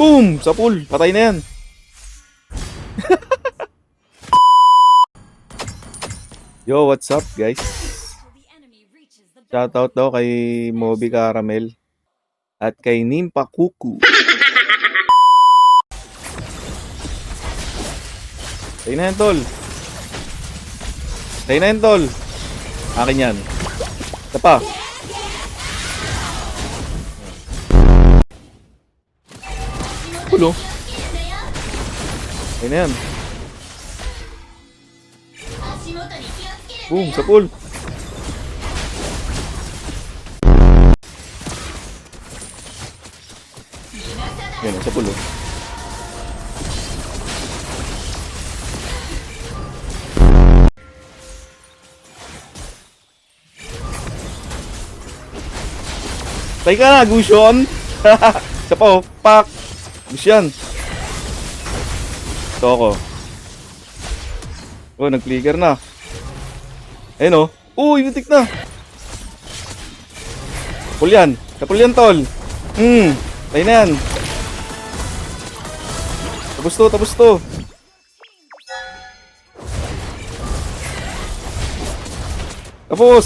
Boom! Sa pool. Patay na yan. Yo, what's up guys? Shoutout daw kay Moby Caramel at kay Nimpa Kuku. Tayo na yan, tol. Tayo na yan, tol. Akin yan. Ito pa. Pulo. Tayo na yan. Boom, sa pool. Yan, sa pool. Tay ka na, Gusion. Isa pa, oh. Pak. Gusion. Ito ako. Oh, nag-flicker na. Ayun, oh. Uy, butik na. Kapul yan. Kapul yan, tol. Tayo na yan. Tapos to, tapos to. Tapos.